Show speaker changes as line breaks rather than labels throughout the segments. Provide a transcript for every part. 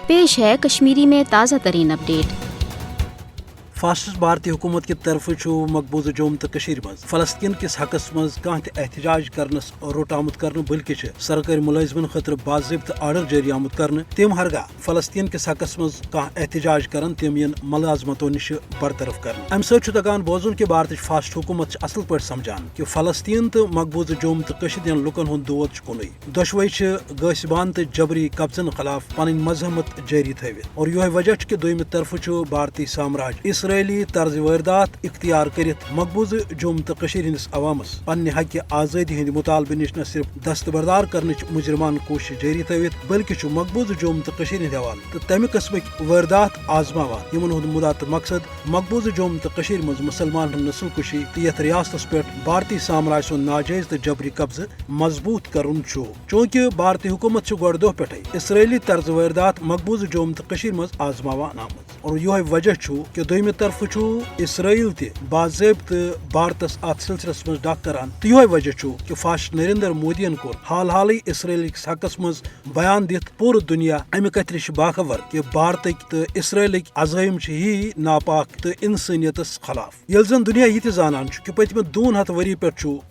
پیش ہے کشمیری میں تازہ ترین اپڈیٹ۔
فاسسٹ بھارتی حکومت کی طرف مقبوضہ جوم تو مز فلسطین کس حقس مز کھانا احتجاج کرنس روٹ آمت کر بلکہ سرکاری ملازمن خاطر باضابطہ آرڈر جاری آمت کر تم ہرگاہ فلسطین کس حقس مز احتجاج کرن تم ین ملازمتوں نش برطرف کر ام سگان بوزن کہ بھارت فاسسٹ حکومت اصل پہ سمجھان کہ فلسطین تو مقبوضہ جوم تو لکن ہند دود کن دشوے غاصبان تو جبری قبضن خلاف پن مزاحمت جاری تھوت اور یہ وجہ کہ دویمہ طرف بھارتی سامراج اسرائیلی طرز واردات اختیار کرت مقبوضہ جوم تو ہندس عوامس پنہ حق آزادی ہند مطالبہ نش نہ صرف دستبردار کرنچ مجرمان کوشش جاری تھوت بلکہ مقبوضہ جوم تو ہند حوالہ تو تمہ قسمک واردات آزماوان یمن ہند مدا تو مقصد مقبوضہ جوم تو مز مسلمان ہند نسل کشی تو یتھ ریاستس پہ بھارتی سامراج سن ناجائز تو جبری قبضہ مضبوط کرن چونکہ بھارتی حکومت گۄڈٕ دۄہ پٮ۪ٹھے اسرائیلی طرز واردات مقبوضہ جوم تو مز آزماوان آمت اور یہ وجہ کہ دویمہ طرف اسرائیل تہ باضابطہ بھارتس ات سلسلس مز ڈاک کران تو یہ وجہ کہ فاسسٹ نریندر مودین کور حال اسرائیل کس حقس مز بیان دت پور دنیا امہ کتھ نش باخبر کہ بھارتک تو اسرائیلک عزائم ہی ناپاک تو انسانیتس خلاف یل زن دنیا یہ زانان کہ پتمہ 200 ؤری پہ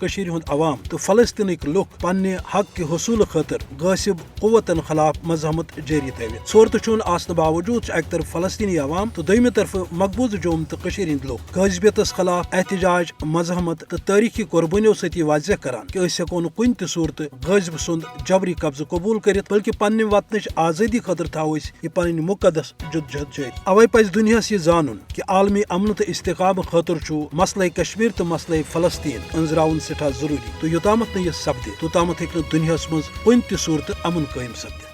ہند عوام تو فلسطینک لوک پنہ حق کے حصول خاطر غاصب قوتن خلاف مزاحمت جاری تھوت صورت آسن باوجود اک طرف فلسطینی عوام تو دویمہ طرف مقبوضہ جوم تو ہند لوگ غاصبیتس خلاف احتجاج مزاحمت تو تاریخی قربانیوں سی واضح کران کہ ہیکو کن تہ صورت غاصب سند جبری قبضہ قبول کرت بلکہ پنہ وطنچ آزادی خاطر تھو یہ پن مقدس جدوجہد جاری اوے پز دنیاس یہ زانن کہ عالمی امن تو استحکام خاطر مسئلہ کشمیر تو مسئلہ فلسطین انزراون سٹھا ضروری تو یوتامت یہ سپدے توتامت ہیکہ دنیاس مز کن تہ صورت امن قائم سپدت۔